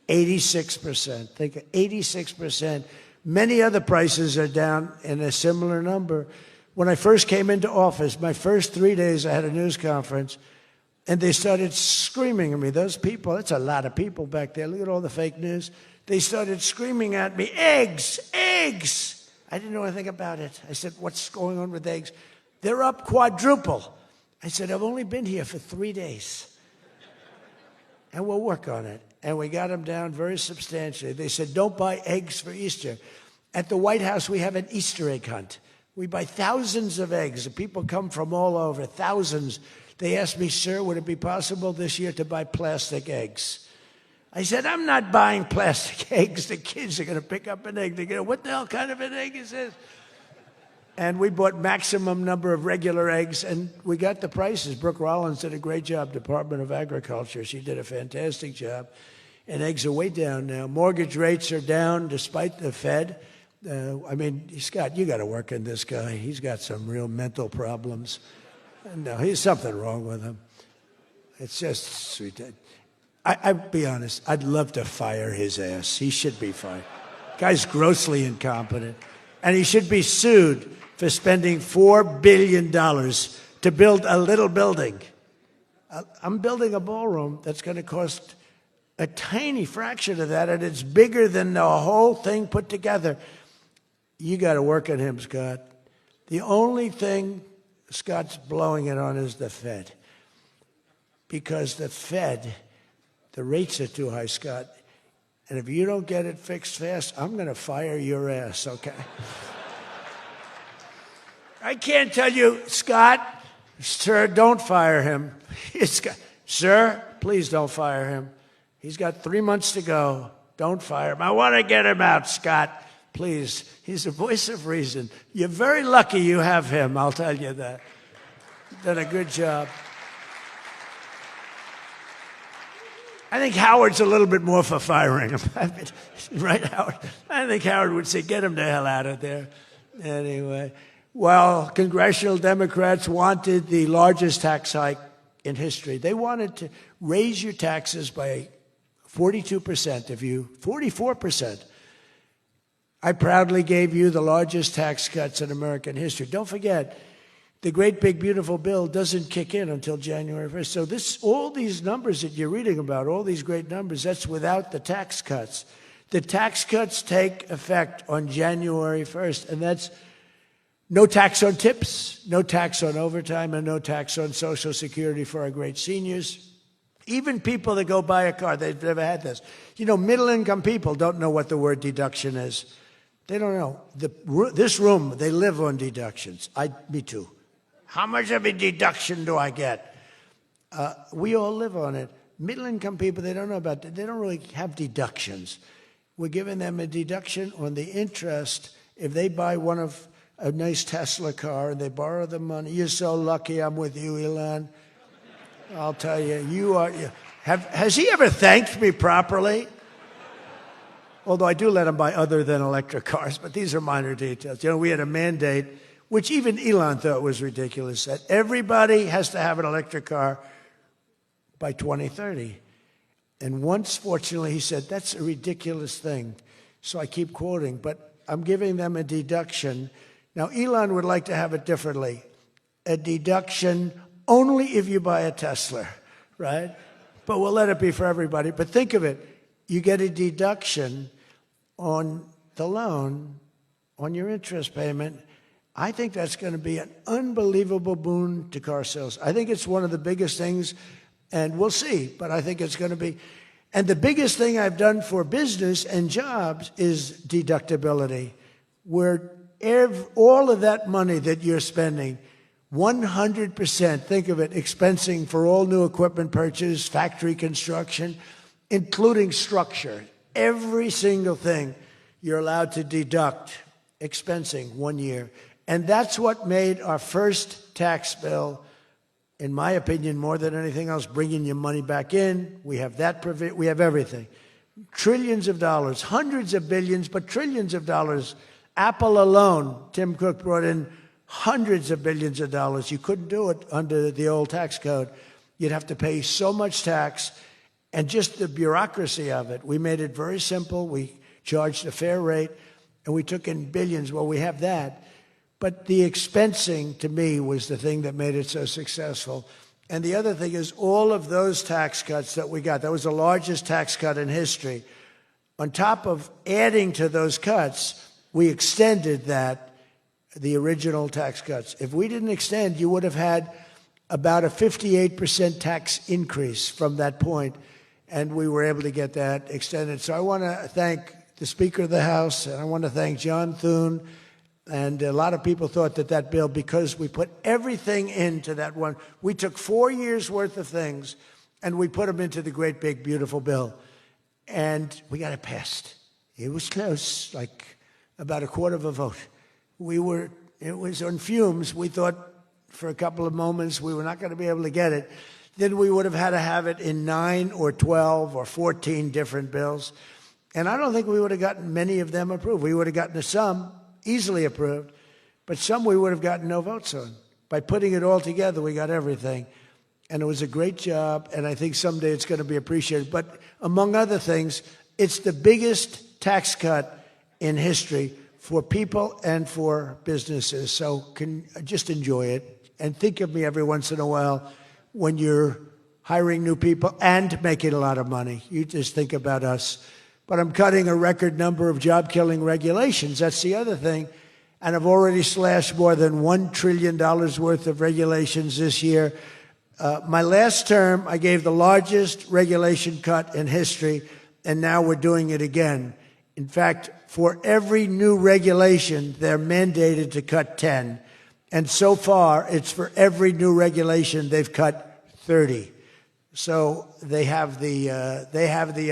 86%. Think of 86%. Many other prices are down in a similar number. When I first came into office, my first 3 days, I had a news conference, and they started screaming at me. Those people, that's a lot of people back there. Look at all the fake news. They started screaming at me, eggs, eggs. I didn't know anything about it. I said, what's going on with eggs? They're up quadruple. I said, I've only been here for 3 days. And we'll work on it. And we got them down very substantially. They said, don't buy eggs for Easter. At the White House, we have an Easter egg hunt. We buy thousands of eggs. People come from all over, thousands. They asked me, sir, would it be possible this year to buy plastic eggs? I said, I'm not buying plastic eggs. The kids are going to pick up an egg. They're going to, what the hell kind of an egg is this? And we bought maximum number of regular eggs, and we got the prices. Brooke Rollins did a great job, Department of Agriculture. She did a fantastic job. And eggs are way down now. Mortgage rates are down despite the Fed. Scott, you got to work on this guy. He's got some real mental problems. No, he's something wrong with him. It's just sweet. I'll be honest, I'd love to fire his ass. He should be fired. Guy's grossly incompetent. And he should be sued for spending $4 billion to build a little building. I'm building a ballroom that's going to cost a tiny fraction of that, and it's bigger than the whole thing put together. You got to work on him, Scott. The only thing Scott's blowing it on is the Fed. Because the Fed, the rates are too high, Scott. And if you don't get it fixed fast, I'm going to fire your ass, okay? I can't tell you, Scott, sir, don't fire him. Sir, please don't fire him. He's got 3 months to go. Don't fire him. I want to get him out, Scott. Please. He's the voice of reason. You're very lucky you have him, I'll tell you that. You've done a good job. I think Howard's a little bit more for firing him. Right, Howard? I think Howard would say, get him the hell out of there. Anyway, well, congressional Democrats wanted the largest tax hike in history. They wanted to raise your taxes by 42%, 44%. I proudly gave you the largest tax cuts in American history. Don't forget, the great big beautiful bill doesn't kick in until January 1st. So all these numbers that you're reading about, all these great numbers, that's without the tax cuts. The tax cuts take effect on January 1st, and that's no tax on tips, no tax on overtime, and no tax on Social Security for our great seniors. Even people that go buy a car, they've never had this. You know, middle-income people don't know what the word deduction is. They don't know. This room, they live on deductions. Me too. How much of a deduction do I get? We all live on it. Middle-income people, they don't know about that. They don't really have deductions. We're giving them a deduction on the interest if they buy a nice Tesla car and they borrow the money. You're so lucky I'm with you, Elon. I'll tell you, has he ever thanked me properly? Although I do let him buy other than electric cars, but these are minor details. You know, we had a mandate, which even Elon thought was ridiculous, that everybody has to have an electric car by 2030. And once, fortunately, he said, that's a ridiculous thing. So I keep quoting, but I'm giving them a deduction. Now, Elon would like to have it differently. A deduction only if you buy a Tesla, right? But we'll let it be for everybody. But think of it. You get a deduction on the loan, on your interest payment. I think that's going to be an unbelievable boon to car sales. I think it's one of the biggest things, and we'll see, but I think it's going to be. And the biggest thing I've done for business and jobs is deductibility, where all of that money that you're spending, 100%, think of it, expensing for all new equipment purchase, factory construction, including structure. Every single thing you're allowed to deduct, expensing 1 year. And that's what made our first tax bill, in my opinion, more than anything else, bringing your money back in. We have that, we have everything. Trillions of dollars, hundreds of billions, but trillions of dollars. Apple alone, Tim Cook brought in hundreds of billions of dollars. You couldn't do it under the old tax code. You'd have to pay so much tax, and just the bureaucracy of it. We made it very simple. We charged a fair rate, and we took in billions. Well, we have that. But the expensing, to me, was the thing that made it so successful. And the other thing is all of those tax cuts that we got, that was the largest tax cut in history. On top of adding to those cuts, we extended the original tax cuts. If we didn't extend, you would have had about a 58% tax increase from that point, and we were able to get that extended. So I want to thank the Speaker of the House, and I want to thank John Thune. And a lot of people thought that bill, because we put everything into that one, we took 4 years' worth of things, and we put them into the great, big, beautiful bill. And we got it passed. It was close, like about a quarter of a vote. It was on fumes. We thought for a couple of moments we were not going to be able to get it. Then we would have had to have it in 9 or 12 or 14 different bills. And I don't think we would have gotten many of them approved. We would have gotten some easily approved, but some we would have gotten no votes on. By putting it all together, we got everything. And it was a great job, and I think someday it's going to be appreciated. But among other things, it's the biggest tax cut in history for people and for businesses. So just enjoy it and think of me every once in a while when you're hiring new people and making a lot of money. You just think about us. But I'm cutting a record number of job-killing regulations. That's the other thing. And I've already slashed more than $1 trillion worth of regulations this year. My last term, I gave the largest regulation cut in history, and now we're doing it again. In fact, for every new regulation, they're mandated to cut 10. And so far, it's for every new regulation, they've cut 30. So they have the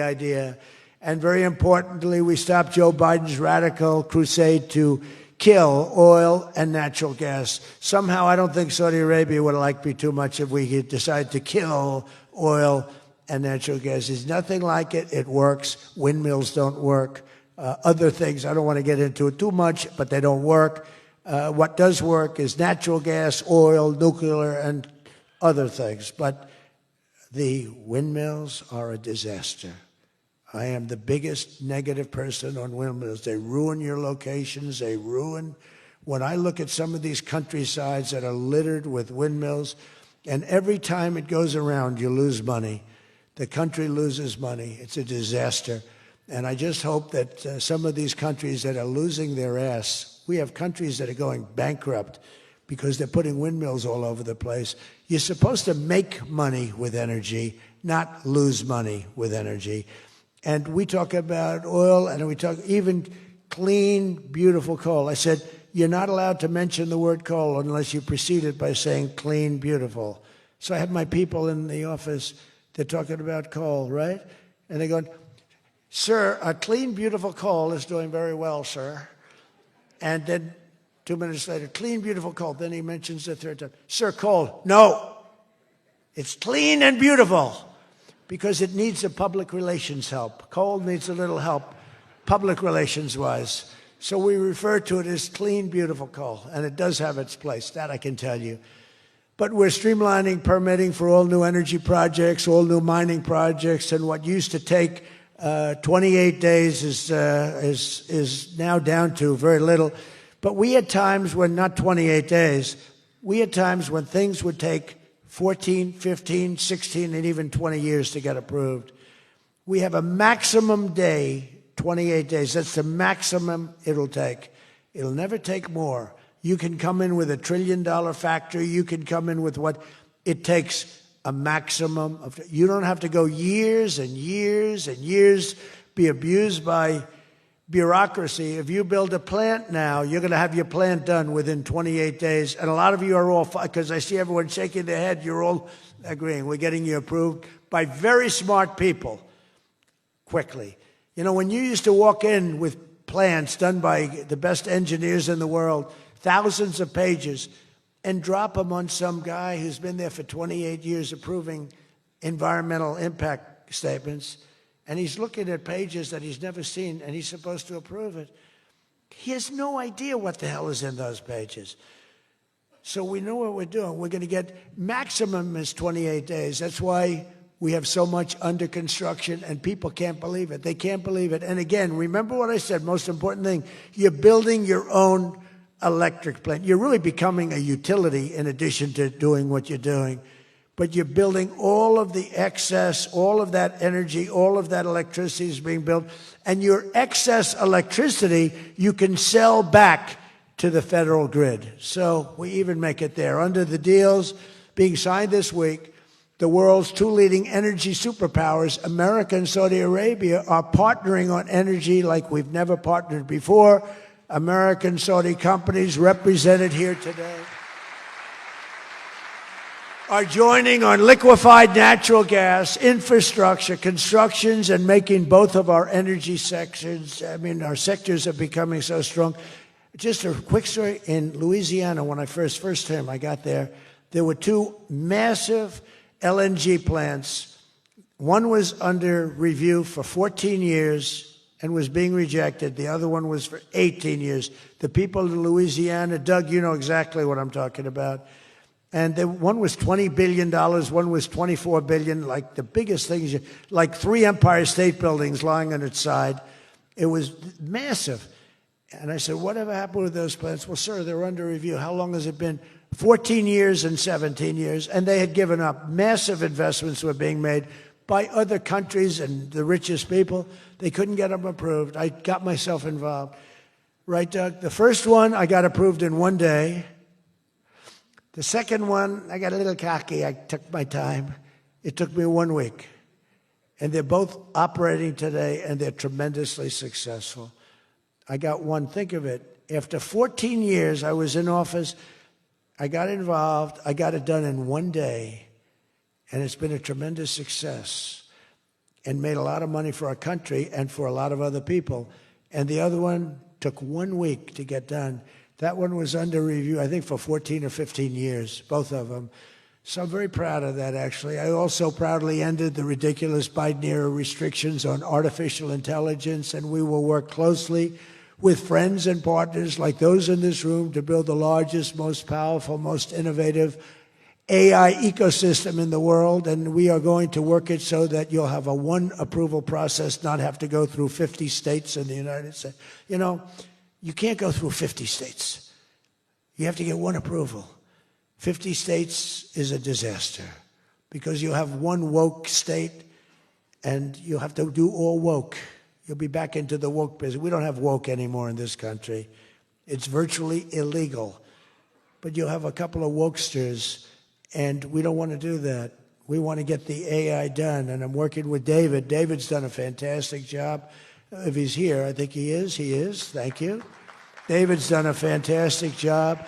idea. And very importantly, we stopped Joe Biden's radical crusade to kill oil and natural gas. Somehow, I don't think Saudi Arabia would like me too much if we could decide to kill oil and natural gas. There's nothing like it. It works. Windmills don't work. Other things, I don't want to get into it too much, but they don't work. What does work is natural gas, oil, nuclear, and other things. But the windmills are a disaster. I am the biggest negative person on windmills. They ruin your locations. They ruin. When I look at some of these countrysides that are littered with windmills, and every time it goes around, you lose money. The country loses money. It's a disaster. And I just hope that some of these countries that are losing their ass, we have countries that are going bankrupt because they're putting windmills all over the place. You're supposed to make money with energy, not lose money with energy. And we talk about oil, and we talk even clean, beautiful coal. I said, you're not allowed to mention the word coal unless you precede it by saying clean, beautiful. So I have my people in the office, they're talking about coal, right? And they're going, sir, a clean, beautiful coal is doing very well, sir. And then 2 minutes later, clean, beautiful coal. Then he mentions the third time, sir, coal. No, it's clean and beautiful. Because it needs a public relations help. Coal needs a little help, public relations-wise. So we refer to it as clean, beautiful coal, and it does have its place, that I can tell you. But we're streamlining permitting for all new energy projects, all new mining projects, and what used to take 28 days is now down to very little. But we had times when, not 28 days, we had times when things would take 14, 15, 16, and even 20 years to get approved. We have a maximum day, 28 days. That's the maximum it'll take. It'll never take more. You can come in with $1 trillion factory. You can come in with what it takes, a maximum of. You don't have to go years and years and years, be abused by bureaucracy. If you build a plant now, you're going to have your plant done within 28 days. And a lot of you are all, because I see everyone shaking their head, you're all agreeing. We're getting you approved by very smart people quickly. You know, when you used to walk in with plans done by the best engineers in the world, thousands of pages, and drop them on some guy who's been there for 28 years approving environmental impact statements, and he's looking at pages that he's never seen, and he's supposed to approve it. He has no idea what the hell is in those pages. So we know what we're doing. We're going to get maximum is 28 days. That's why we have so much under construction, and people can't believe it. They can't believe it. And again, remember what I said, most important thing, you're building your own electric plant. You're really becoming a utility in addition to doing what you're doing. But you're building all of the excess, all of that energy, all of that electricity is being built. And your excess electricity, you can sell back to the federal grid. So we even make it there. Under the deals being signed this week, the world's two leading energy superpowers, America and Saudi Arabia, are partnering on energy like we've never partnered before. American Saudi companies represented here today are joining on liquefied natural gas, infrastructure, constructions, and making both of our energy sectors, our sectors are becoming so strong. Just a quick story. In Louisiana, when I first time I got there were two massive LNG plants. One was under review for 14 years and was being rejected. The other one was for 18 years. The people in Louisiana, Doug, you know exactly what I'm talking about. And one was $20 billion, one was $24 billion, like the biggest things, like 3 Empire State Buildings lying on its side. It was massive. And I said, whatever happened with those plans? Well, sir, they're under review. How long has it been? 14 years and 17 years. And they had given up. Massive investments were being made by other countries and the richest people. They couldn't get them approved. I got myself involved. Right, Doug? The first one, I got approved in one day. The second one, I got a little cocky. I took my time. It took me 1 week. And they're both operating today, and they're tremendously successful. I got one. Think of it. After 14 years, I was in office. I got involved. I got it done in 1 day. And it's been a tremendous success and made a lot of money for our country and for a lot of other people. And the other one took 1 week to get done. That one was under review, I think, for 14 or 15 years, both of them. So I'm very proud of that, actually. I also proudly ended the ridiculous Biden-era restrictions on artificial intelligence, and we will work closely with friends and partners like those in this room to build the largest, most powerful, most innovative AI ecosystem in the world, and we are going to work it so that you'll have a one approval process, not have to go through 50 states in the United States. You know, you can't go through 50 states. You have to get one approval. 50 states is a disaster because you'll have one woke state and you'll have to do all woke. You'll be back into the woke business. We don't have woke anymore in this country. It's virtually illegal. But you'll have a couple of wokesters, and we don't want to do that. We want to get the AI done, and I'm working with David. David's done a fantastic job. If he's here, I think he is. He is. Thank you. David's done a fantastic job.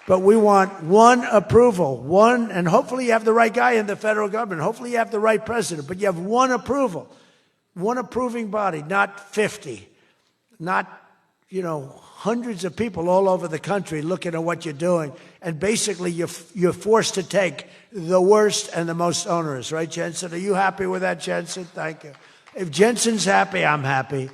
But we want one approval, one, and hopefully you have the right guy in the federal government. Hopefully you have the right president, but you have one approval, one approving body, not 50, not, hundreds of people all over the country looking at what you're doing. And basically you're forced to take the worst and the most onerous, right, Jensen? Are you happy with that, Jensen? Thank you. If Jensen's happy, I'm happy.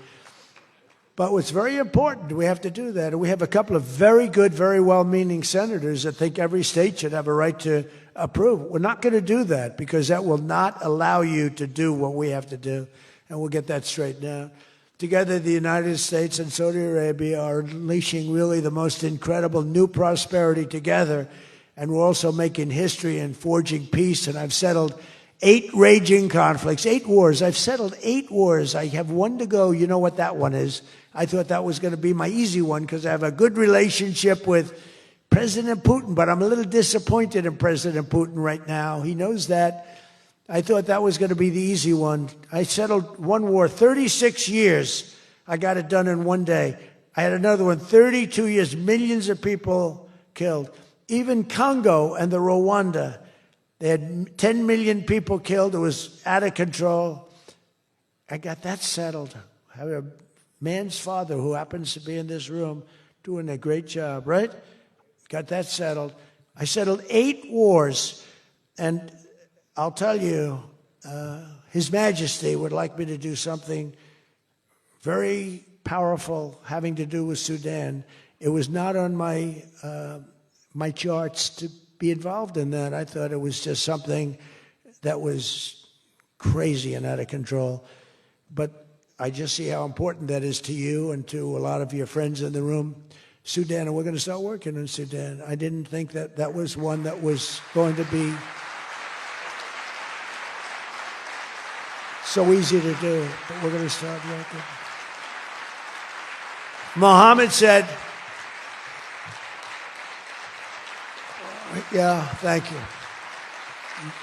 But what's very important, we have to do that. And we have a couple of very good, very well-meaning senators that think every state should have a right to approve. We're not going to do that because that will not allow you to do what we have to do. And we'll get that straightened out. Together, the United States and Saudi Arabia are unleashing really the most incredible new prosperity together. And we're also making history and forging peace. And I've settled 8 raging conflicts, 8 wars. I've settled 8 wars. I have one to go. You know what that one is. I thought that was going to be my easy one because I have a good relationship with President Putin, but I'm a little disappointed in President Putin right now. He knows that. I thought that was going to be the easy one. I settled one war, 36 years. I got it done in 1 day. I had another one, 32 years, millions of people killed. Even Congo and the Rwanda, they had 10 million people killed. It was out of control. I got that settled. I have a man's father who happens to be in this room doing a great job, right? Got that settled. I settled 8 wars. And I'll tell you, His Majesty would like me to do something very powerful having to do with Sudan. It was not on my my charts to be involved in that. I thought it was just something that was crazy and out of control. But I just see how important that is to you and to a lot of your friends in the room. Sudan, and we're going to start working in Sudan. I didn't think that that was one that was going to be so easy to do, but we're going to start working. Mohammed said, yeah, thank you.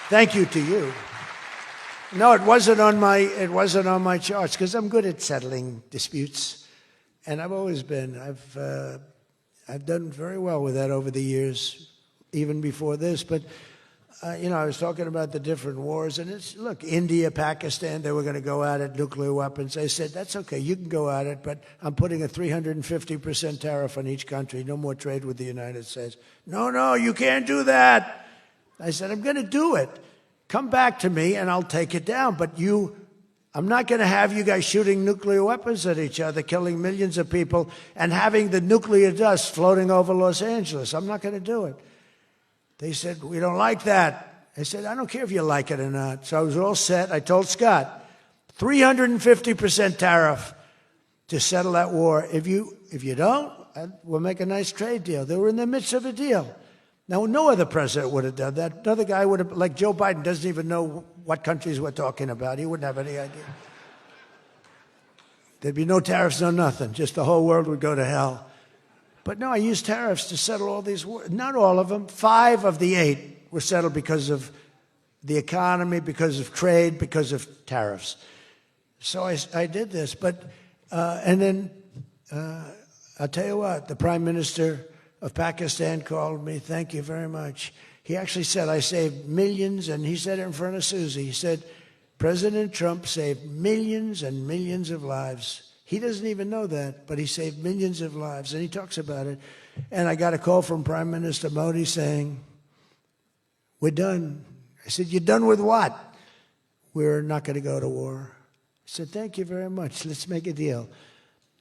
Thank you to you. No, it wasn't on my charts because I'm good at settling disputes, and I've always been. I've done very well with that over the years, even before this. But I was talking about the different wars, and look, India, Pakistan, they were going to go at it, nuclear weapons. I said, that's okay, you can go at it, but I'm putting a 350% tariff on each country. No more trade with the United States. No, you can't do that. I said, I'm going to do it. Come back to me and I'll take it down. But I'm not going to have you guys shooting nuclear weapons at each other, killing millions of people, and having the nuclear dust floating over Los Angeles. I'm not going to do it. They said, we don't like that. I said, I don't care if you like it or not. So I was all set. I told Scott, 350% tariff to settle that war. If you If you don't, we'll make a nice trade deal. They were in the midst of a deal. Now, no other president would have done that. Another guy would have, like Joe Biden, doesn't even know what countries we're talking about. He wouldn't have any idea. There'd be no tariffs, no nothing. Just the whole world would go to hell. But no, I used tariffs to settle all these wars. Not all of them. 5 of the 8 were settled because of the economy, because of trade, because of tariffs. So I did this. But, and then I'll tell you what, the Prime Minister of Pakistan called me. Thank you very much. He actually said I saved millions, and he said it in front of Susie. He said, President Trump saved millions and millions of lives. He doesn't even know that, but he saved millions of lives, and he talks about it. And I got a call from Prime Minister Modi saying, we're done. I said, you're done with what? We're not going to go to war. I said, thank you very much. Let's make a deal.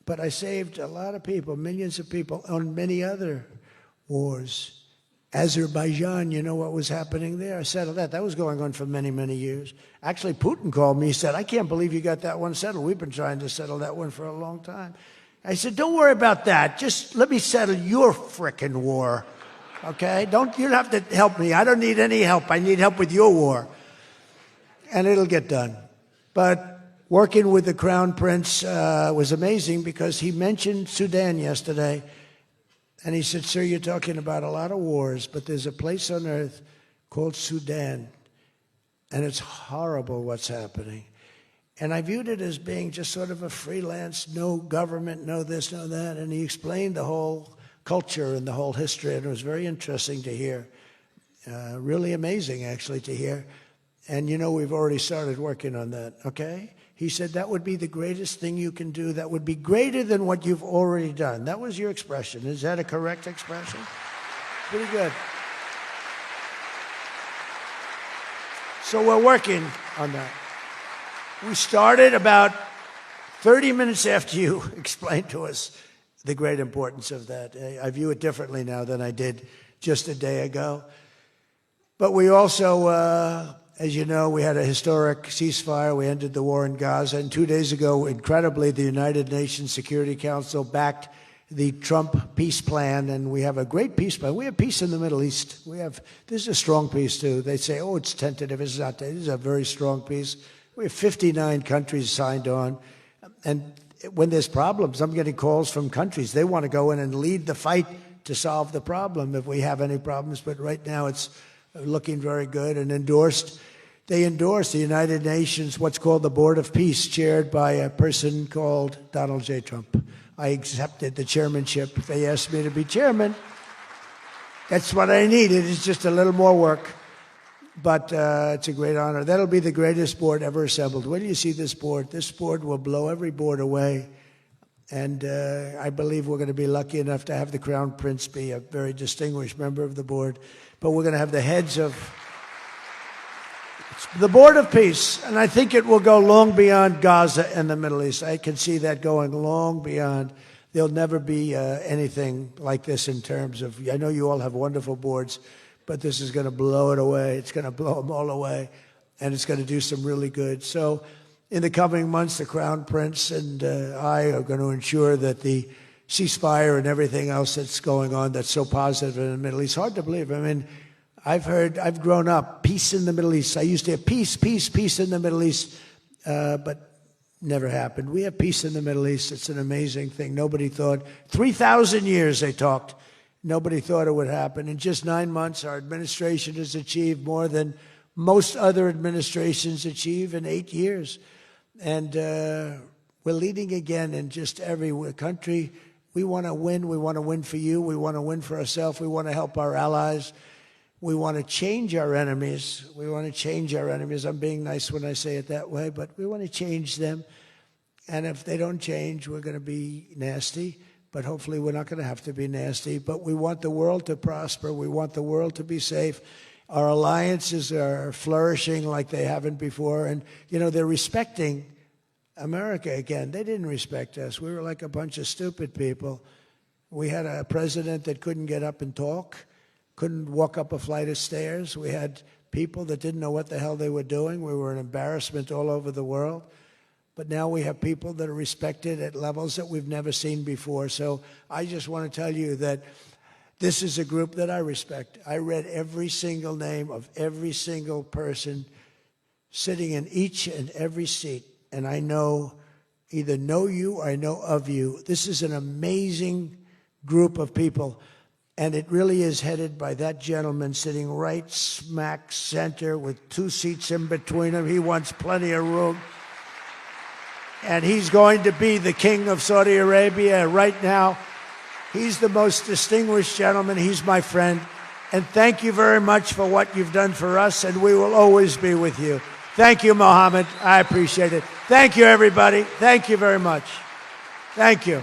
But I saved a lot of people, millions of people, on many other wars. Azerbaijan, you know what was happening there? I settled that. That was going on for many, many years. Actually, Putin called me. He said, I can't believe you got that one settled. We've been trying to settle that one for a long time. I said, don't worry about that. Just let me settle your frickin' war, okay? You don't have to help me. I don't need any help. I need help with your war. And it'll get done. But working with the Crown Prince was amazing because he mentioned Sudan yesterday. And he said, sir, you're talking about a lot of wars, but there's a place on earth called Sudan. And it's horrible what's happening. And I viewed it as being just sort of a freelance, no government, no this, no that. And he explained the whole culture and the whole history. And it was very interesting to hear. Really amazing, actually, to hear. And, you know, we've already started working on that, okay? He said that would be the greatest thing you can do. That would be greater than what you've already done. That was your expression. Is that a correct expression? Pretty good. So we're working on that. We started about 30 minutes after you explained to us the great importance of that. I view it differently now than I did just a day ago. But we also... as you know, we had a historic ceasefire. We ended the war in Gaza. And 2 days ago, incredibly, the United Nations Security Council backed the Trump peace plan. And we have a great peace plan. We have peace in the Middle East. This is a strong peace, too. They say, oh, it's tentative. It's not. This is a very strong peace. We have 59 countries signed on. And when there's problems, I'm getting calls from countries. They want to go in and lead the fight to solve the problem if we have any problems. But right now, it's looking very good, and they endorsed the United Nations, what's called the Board of Peace, chaired by a person called Donald J. Trump. I accepted the chairmanship. They asked me to be chairman. That's what I needed. It's just a little more work, but it's a great honor. That'll be the greatest board ever assembled. When you see this board will blow every board away, and I believe we're going to be lucky enough to have the Crown Prince be a very distinguished member of the board. But we're going to have the heads of the Board of Peace, and I think it will go long beyond Gaza and the Middle East. I can see that going long beyond. There'll never be anything like this in terms of, I know you all have wonderful boards, but this is going to blow it away. It's going to blow them all away, and it's going to do some really good. So in the coming months, the Crown Prince and I are going to ensure that the ceasefire and everything else that's going on that's so positive in the Middle East. Hard to believe. I mean, I've grown up, peace in the Middle East. I used to have peace in the Middle East, but never happened. We have peace in the Middle East. It's an amazing thing. Nobody thought, 3,000 years they talked. Nobody thought it would happen. In just 9 months, our administration has achieved more than most other administrations achieve in 8 years. And we're leading again in just every country. We want to win. We want to win for you. We want to win for ourselves. We want to help our allies. We want to change our enemies. We want to change our enemies. I'm being nice when I say it that way, but we want to change them. And if they don't change, we're going to be nasty. But hopefully we're not going to have to be nasty. But we want the world to prosper. We want the world to be safe. Our alliances are flourishing like they haven't before. And, you know, they're respecting America again. They didn't respect us. We were like a bunch of stupid people. We had a president that couldn't get up and talk, couldn't walk up a flight of stairs. We had people that didn't know what the hell they were doing. We were an embarrassment all over the world. but now we have people that are respected at levels that we've never seen before. So I just want to tell you that this is a group that I respect. I read every single name of every single person sitting in each and every seat, and I either know you or I know of you. This is an amazing group of people, and it really is headed by that gentleman sitting right smack center with 2 seats in between him. He wants plenty of room. And he's going to be the king of Saudi Arabia right now. He's the most distinguished gentleman. He's my friend. And thank you very much for what you've done for us, and we will always be with you. Thank you, Mohammed. I appreciate it. Thank you, everybody. Thank you very much. Thank you.